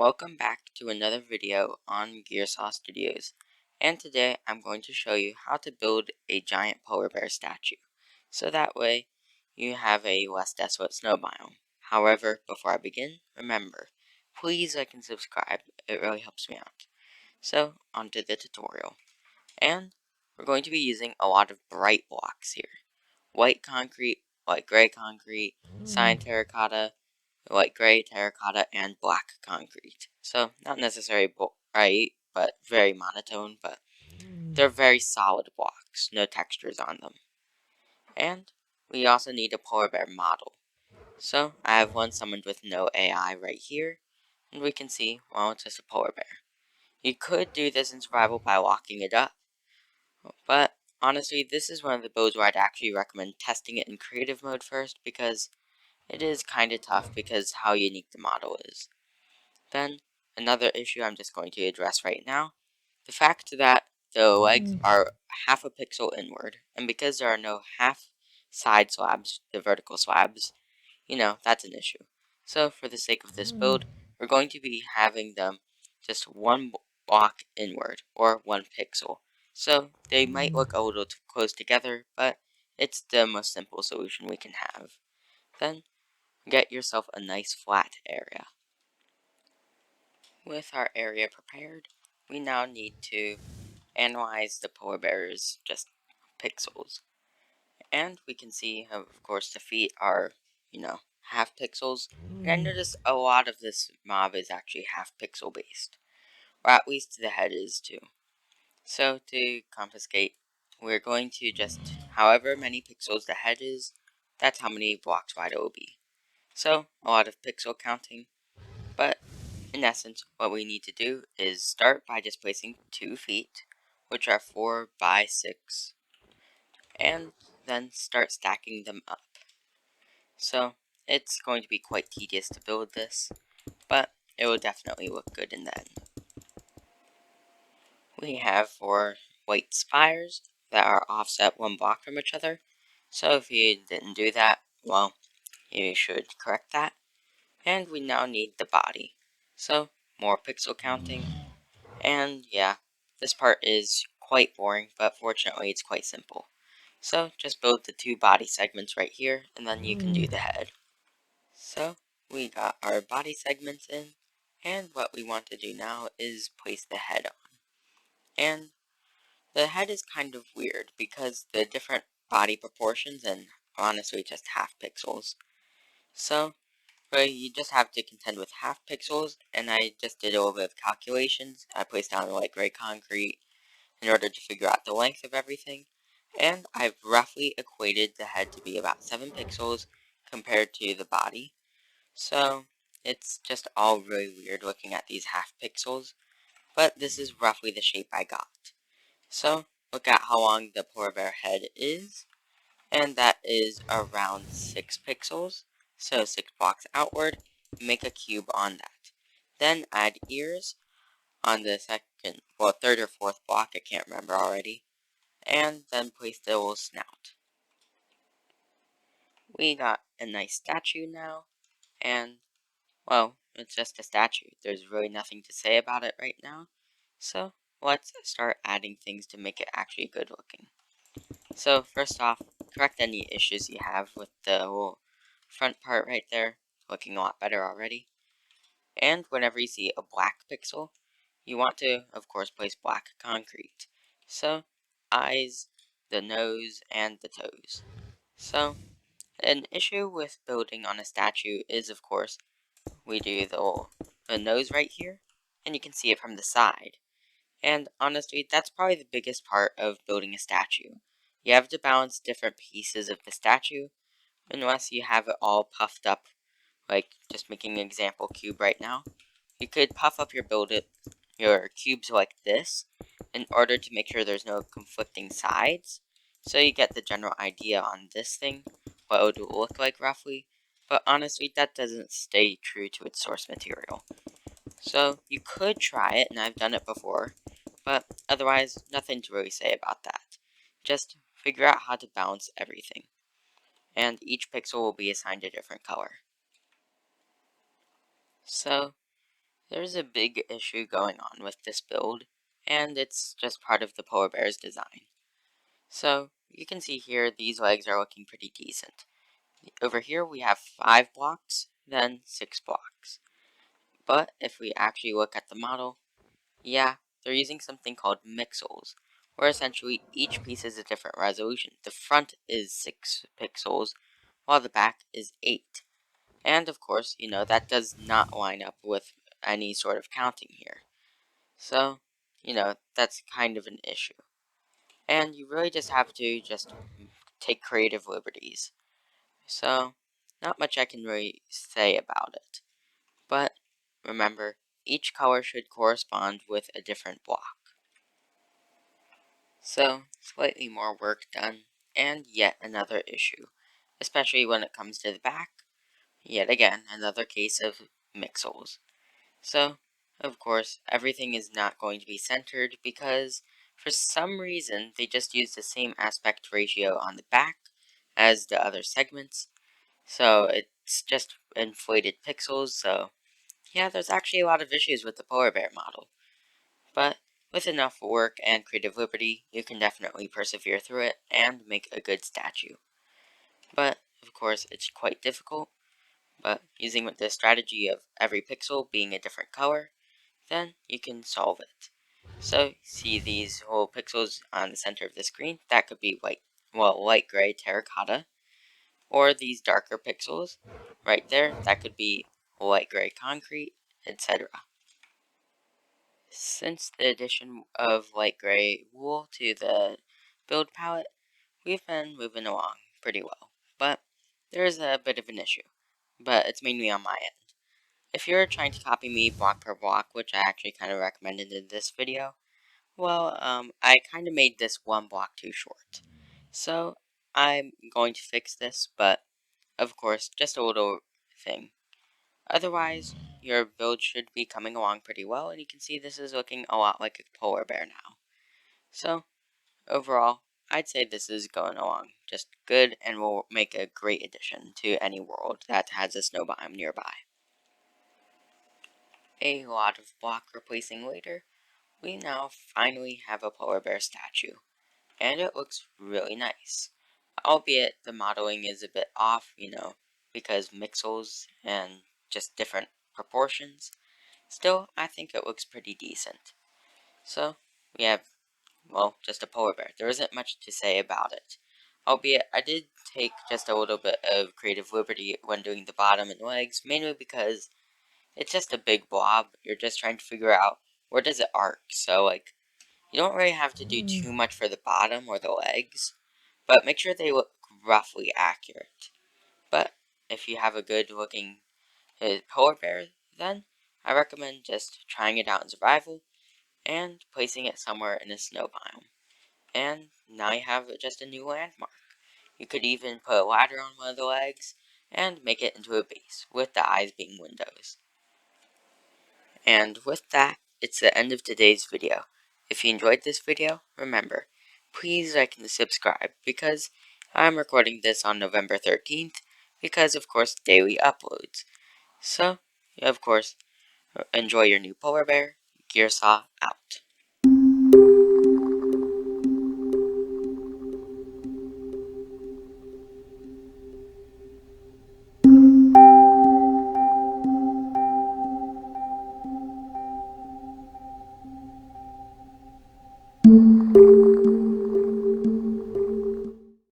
welcome back to another video on Gearsaw Studios. And today I'm going to show you how to build a giant polar bear statue. So that way you have a less desolate snow biome. However, before I begin, remember, please like and subscribe, it really helps me out. So, onto the tutorial. And we're going to be using a lot of bright blocks here. White concrete, white gray concrete, cyan terracotta, white gray, terracotta, and black concrete. So, not necessarily bright, but very monotone, but they're very solid blocks, no textures on them. And we also need a polar bear model. So, I have one summoned with no AI right here, and we can see, well, it's just a polar bear. You could do this in survival by locking it up, but honestly, this is one of the builds where I'd actually recommend testing it in creative mode first, because it is kind of tough because how unique the model is. Then, another issue I'm just going to address right now, the fact that the legs are half a pixel inward, and because there are no half side slabs, the vertical slabs, that's an issue. So, for the sake of this build, we're going to be having them just one block inward, or 1 pixel. So, they might look a little too close together, but it's the most simple solution we can have. Then, get yourself a nice flat area. With our area prepared, we now need to analyze the polar bear's just pixels. And we can see, of course, the feet are, half pixels. And I noticed a lot of this mob is actually half pixel based. Or at least the head is too. So to confiscate, we're going to just, however many pixels the head is, that's how many blocks wide it will be. So, a lot of pixel counting, but in essence, what we need to do is start by just placing 2 feet, which are 4 by 6, and then start stacking them up. So, it's going to be quite tedious to build this, but it will definitely look good in the end. We have 4 white spires that are offset 1 block from each other, so if you didn't do that, well, you should correct that. And we now need the body. So, more pixel counting. And yeah, this part is quite boring, but fortunately it's quite simple. So, just build the 2 body segments right here, and then you can do the head. So, we got our body segments in, and what we want to do now is place the head on. And the head is kind of weird, because the different body proportions, and honestly just half pixels. So, but you just have to contend with half pixels, and I just did a little bit of calculations. I placed down the light gray concrete in order to figure out the length of everything, and I've roughly equated the head to be about 7 pixels compared to the body. So, it's just all really weird looking at these half pixels, but this is roughly the shape I got. So, look at how long the polar bear head is, and that is around 6 pixels. So 6 blocks outward, make a cube on that. Then add ears on the third or fourth block, I can't remember already. And then place the little snout. We got a nice statue now, and, well, it's just a statue. There's really nothing to say about it right now. So, let's start adding things to make it actually good looking. So, first off, correct any issues you have with the whole front part right there, looking a lot better already. And whenever you see a black pixel, you want to, of course, place black concrete. So, eyes, the nose, and the toes. So, an issue with building on a statue is, of course, we do the nose right here, and you can see it from the side. And honestly, that's probably the biggest part of building a statue. You have to balance different pieces of the statue, unless you have it all puffed up, like just making an example cube right now. You could puff up your cubes like this, in order to make sure there's no conflicting sides, so you get the general idea on this thing, what it would look like roughly, but honestly, that doesn't stay true to its source material. So, you could try it, and I've done it before, but otherwise, nothing to really say about that. Just figure out how to balance everything. And each pixel will be assigned a different color. So, There's a big issue going on with this build, and it's just part of the polar bear's design. So, you can see here these legs are looking pretty decent. Over here we have 5 blocks, then 6 blocks. But if we actually look at the model, yeah, they're using something called mixels, where essentially each piece is a different resolution. The front is 6 pixels, while the back is 8. And of course, that does not line up with any sort of counting here. So, that's kind of an issue. And you really just have to take creative liberties. So, not much I can really say about it. But remember, each color should correspond with a different block. So, slightly more work done, and yet another issue, especially when it comes to the back. Yet again, another case of mixels. So, of course, everything is not going to be centered because, for some reason, they just use the same aspect ratio on the back as the other segments. So, it's just inflated pixels, so yeah, there's actually a lot of issues with the polar bear model. But with enough work and creative liberty, you can definitely persevere through it and make a good statue. But, of course, it's quite difficult, but using the strategy of every pixel being a different color, then you can solve it. So, see these whole pixels on the center of the screen? That could be light gray terracotta, or these darker pixels right there, that could be light gray concrete, etc. Since the addition of light gray wool to the build palette, we've been moving along pretty well, but there is a bit of an issue, but it's mainly on my end. If you're trying to copy me block per block, which I actually kind of recommended in this video, well, I kind of made this one block too short. So, I'm going to fix this, but, of course, just a little thing. Otherwise, your build should be coming along pretty well, and you can see this is looking a lot like a polar bear now. So, overall, I'd say this is going along just good and will make a great addition to any world that has a snow biome nearby. A lot of block replacing later, we now finally have a polar bear statue, and it looks really nice. Albeit the modeling is a bit off, because mixels and just different proportions. Still, I think it looks pretty decent. So, we have, well, just a polar bear. There isn't much to say about it. Albeit, I did take just a little bit of creative liberty when doing the bottom and legs, mainly because it's just a big blob. You're just trying to figure out where does it arc. So, you don't really have to do too much for the bottom or the legs, but make sure they look roughly accurate. But if you have a good looking polar bear, then I recommend just trying it out in survival and placing it somewhere in a snow biome. And now you have just a new landmark. You could even put a ladder on one of the legs and make it into a base, with the eyes being windows. And with that, it's the end of today's video. If you enjoyed this video, remember, please like and subscribe, because I'm recording this on November 13th, because of course daily uploads. So, of course, enjoy your new polar bear. Gearsaw out.